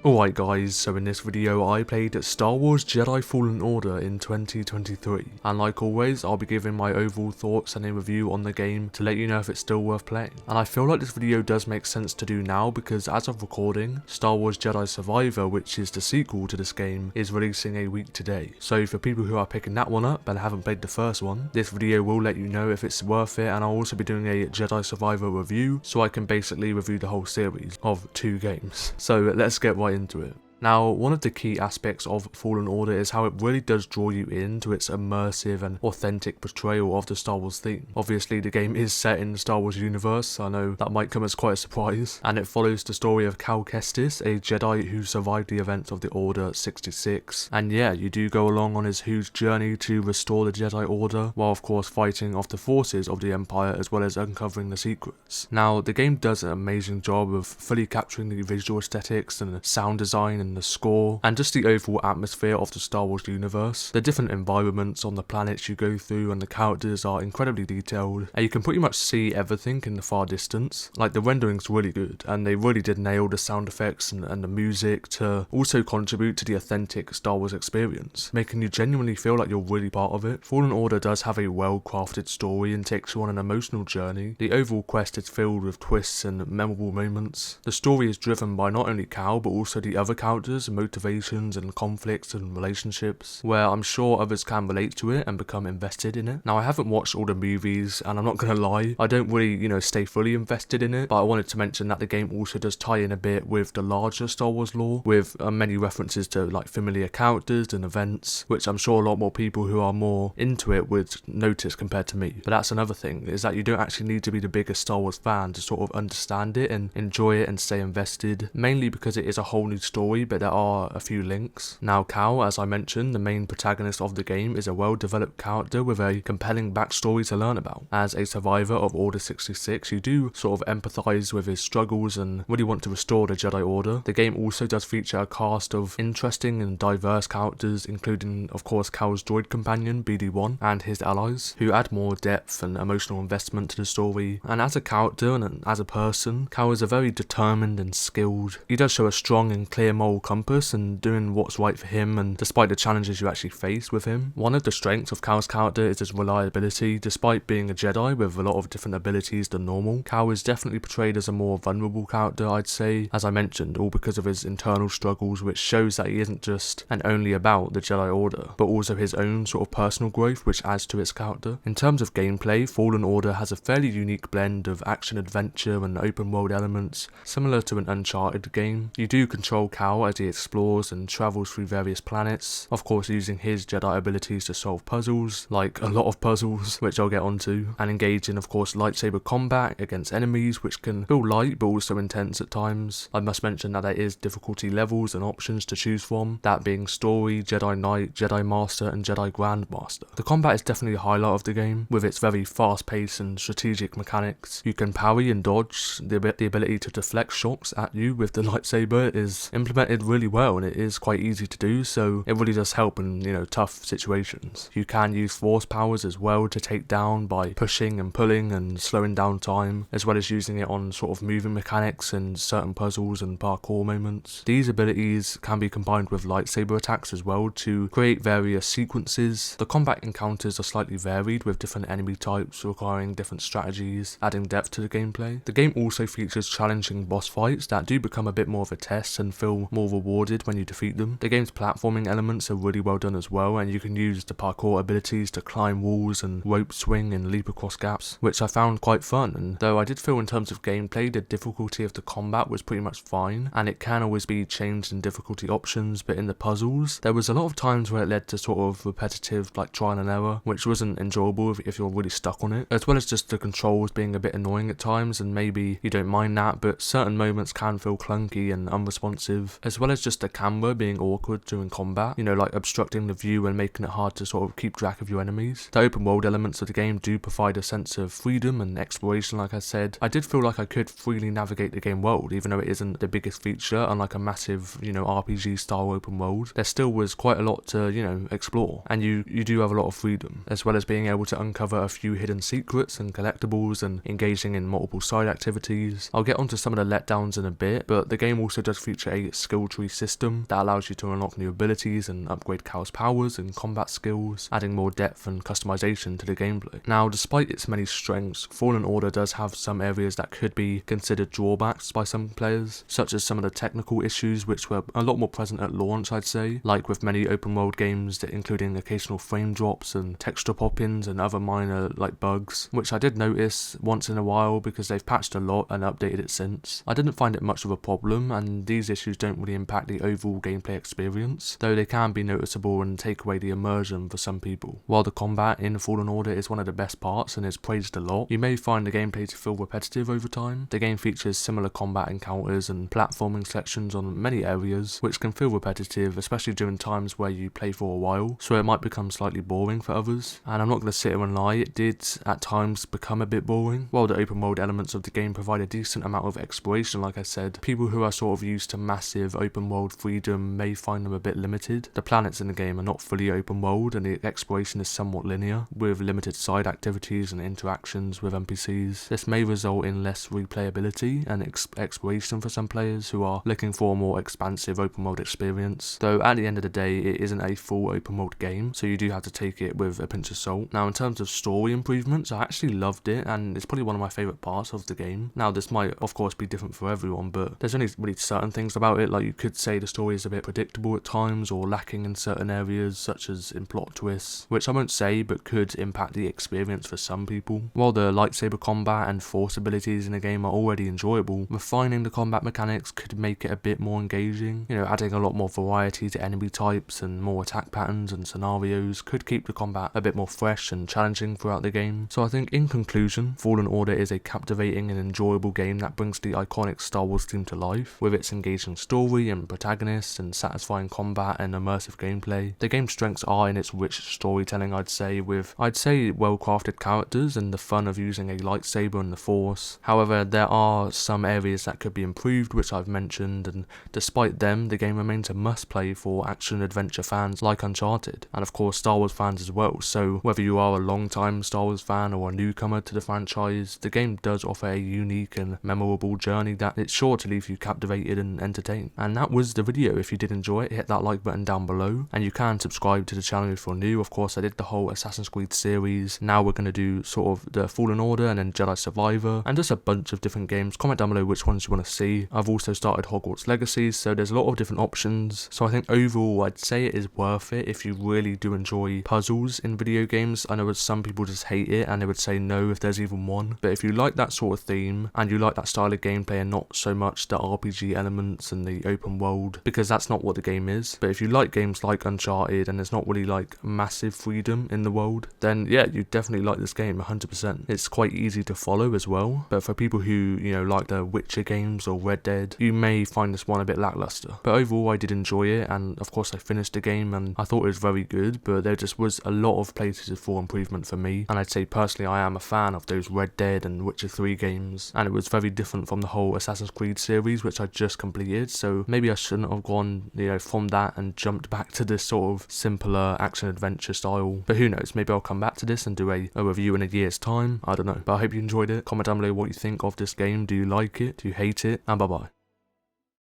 Alright guys, so in this video I played Star Wars Jedi Fallen Order in 2023, and like always I'll be giving my overall thoughts and a review on the game to let you know if it's still worth playing. And I feel like this video does make sense to do now because as of recording, Star Wars Jedi Survivor, which is the sequel to this game, is releasing a week today. So for people who are picking that one up and haven't played the first one, this video will let you know if it's worth it, and I'll also be doing a Jedi Survivor review so I can basically review the whole series of 2 games. So let's get right into it. Now, one of the key aspects of Fallen Order is how it really does draw you into its immersive and authentic portrayal of the Star Wars theme. Obviously, the game is set in the Star Wars universe, I know that might come as quite a surprise, and it follows the story of Cal Kestis, a Jedi who survived the events of the Order 66. And yeah, you do go along on his huge journey to restore the Jedi Order, while of course fighting off the forces of the Empire as well as uncovering the secrets. Now, the game does an amazing job of fully capturing the visual aesthetics and the sound design and the score, and just the overall atmosphere of the Star Wars universe. The different environments on the planets you go through and the characters are incredibly detailed, and you can pretty much see everything in the far distance. Like, the rendering's really good, and they really did nail the sound effects and the music to also contribute to the authentic Star Wars experience, making you genuinely feel like you're really part of it. Fallen Order does have a well-crafted story and takes you on an emotional journey. The overall quest is filled with twists and memorable moments. The story is driven by not only Cal but also the other characters, motivations and conflicts and relationships, where I'm sure others can relate to it and become invested in it. Now, I haven't watched all the movies, and I'm not gonna lie, I don't really, stay fully invested in it, but I wanted to mention that the game also does tie in a bit with the larger Star Wars lore, with many references to like familiar characters and events, which I'm sure a lot more people who are more into it would notice compared to me. But that's another thing, is that you don't actually need to be the biggest Star Wars fan to sort of understand it and enjoy it and stay invested, mainly because it is a whole new story, but there are a few links. Now, Cal, as I mentioned, the main protagonist of the game, is a well-developed character with a compelling backstory to learn about. As a survivor of Order 66, you do sort of empathise with his struggles and really want to restore the Jedi Order. The game also does feature a cast of interesting and diverse characters, including, of course, Cal's droid companion, BD-1, and his allies, who add more depth and emotional investment to the story. And as a character and as a person, Cal is a very determined and skilled. He does show a strong and clear moral compass and doing what's right for him, and despite the challenges you actually face with him. One of the strengths of Cal's character is his reliability. Despite being a Jedi with a lot of different abilities than normal, Cal is definitely portrayed as a more vulnerable character, I'd say, as I mentioned, all because of his internal struggles, which shows that he isn't just and only about the Jedi Order, but also his own sort of personal growth, which adds to his character. In terms of gameplay, Fallen Order has a fairly unique blend of action-adventure and open-world elements, similar to an Uncharted game. You do control Cal as he explores and travels through various planets, of course using his Jedi abilities to solve puzzles, like a lot of puzzles, which I'll get onto, and engage in, of course, lightsaber combat against enemies, which can feel light but also intense at times. I must mention that there is difficulty levels and options to choose from, that being Story, Jedi Knight, Jedi Master and Jedi Grandmaster. The combat is definitely a highlight of the game, with its very fast pace and strategic mechanics. You can parry and dodge. The ability to deflect shocks at you with the lightsaber is implemented really well, and it is quite easy to do, so it really does help in, tough situations. You can use force powers as well to take down by pushing and pulling and slowing down time, as well as using it on sort of moving mechanics and certain puzzles and parkour moments. These abilities can be combined with lightsaber attacks as well to create various sequences. The combat encounters are slightly varied, with different enemy types requiring different strategies, adding depth to the gameplay. The game also features challenging boss fights that do become a bit more of a test and feel more rewarded when you defeat them. The game's platforming elements are really well done as well, and you can use the parkour abilities to climb walls and rope swing and leap across gaps, which I found quite fun. And though I did feel in terms of gameplay the difficulty of the combat was pretty much fine, and it can always be changed in difficulty options, but in the puzzles there was a lot of times where it led to sort of repetitive like trial and error, which wasn't enjoyable if you're really stuck on it, as well as just the controls being a bit annoying at times, and maybe you don't mind that, but certain moments can feel clunky and unresponsive, as well as just the camera being awkward during combat, like obstructing the view and making it hard to sort of keep track of your enemies. The open world elements of the game do provide a sense of freedom and exploration, like I said. I did feel like I could freely navigate the game world, even though it isn't the biggest feature, unlike a massive, RPG style open world. There still was quite a lot to, explore, and you do have a lot of freedom, as well as being able to uncover a few hidden secrets and collectibles and engaging in multiple side activities. I'll get onto some of the letdowns in a bit, but the game also does feature a skill skill tree system that allows you to unlock new abilities and upgrade Cal's powers and combat skills, adding more depth and customization to the gameplay. Now, despite its many strengths, Fallen Order does have some areas that could be considered drawbacks by some players, such as some of the technical issues which were a lot more present at launch, I'd say, like with many open world games, including occasional frame drops and texture pop-ins and other minor like bugs, which I did notice once in a while because they've patched a lot and updated it since. I didn't find it much of a problem, and these issues don't really impact the overall gameplay experience, though they can be noticeable and take away the immersion for some people. While the combat in Fallen Order is one of the best parts and is praised a lot, you may find the gameplay to feel repetitive over time. The game features similar combat encounters and platforming sections on many areas, which can feel repetitive, especially during times where you play for a while, so it might become slightly boring for others. And I'm not going to sit here and lie, it did at times become a bit boring. While the open world elements of the game provide a decent amount of exploration, like I said, people who are sort of used to massive open world freedom may find them a bit limited. The planets in the game are not fully open world, and the exploration is somewhat linear, with limited side activities and interactions with NPCs. This may result in less replayability and exploration for some players who are looking for a more expansive open world experience, though at the end of the day it isn't a full open world game, so you do have to take it with a pinch of salt. Now, in terms of story improvements, I actually loved it, and it's probably one of my favourite parts of the game. Now, this might of course be different for everyone, but there's only really certain things about it. Like, you could say the story is a bit predictable at times or lacking in certain areas, such as in plot twists, which I won't say but could impact the experience for some people. While the lightsaber combat and force abilities in the game are already enjoyable, refining the combat mechanics could make it a bit more engaging. Adding a lot more variety to enemy types and more attack patterns and scenarios could keep the combat a bit more fresh and challenging throughout the game. So I think in conclusion, Fallen Order is a captivating and enjoyable game that brings the iconic Star Wars theme to life, with its engaging story and protagonists and satisfying combat and immersive gameplay. The game's strengths are in its rich storytelling, I'd say well-crafted characters and the fun of using a lightsaber and the Force. However, there are some areas that could be improved, which I've mentioned, and despite them, the game remains a must-play for action-adventure fans like Uncharted, and of course Star Wars fans as well. So whether you are a long-time Star Wars fan or a newcomer to the franchise, the game does offer a unique and memorable journey that it's sure to leave you captivated and entertained. And that was the video. If you did enjoy it, hit that like button down below, and you can subscribe to the channel if you're new. Of course, I did the whole Assassin's Creed series. Now we're going to do sort of the Fallen Order and then Jedi Survivor and just a bunch of different games. Comment down below which ones you want to see. I've also started Hogwarts Legacy, so there's a lot of different options. So I think overall I'd say it is worth it if you really do enjoy puzzles in video games. I know some people just hate it and they would say no if there's even one, but if you like that sort of theme and you like that style of gameplay and not so much the RPG elements and the open world, because that's not what the game is, but if you like games like Uncharted and there's not really like massive freedom in the world, then yeah, you definitely like this game 100%. It's quite easy to follow as well, but for people who like the Witcher games or Red Dead, you may find this one a bit lackluster. But overall I did enjoy it, and of course I finished the game and I thought it was very good, but there just was a lot of places for improvement for me, and I'd say personally I am a fan of those Red Dead and Witcher 3 games, and it was very different from the whole Assassin's Creed series which I just completed, so maybe I shouldn't have gone from that and jumped back to this sort of simpler action adventure style. But who knows, maybe I'll come back to this and do a review in a year's time, I don't know. But I hope you enjoyed it. Comment down below what you think of this game. Do you like it? Do you hate it? And bye bye.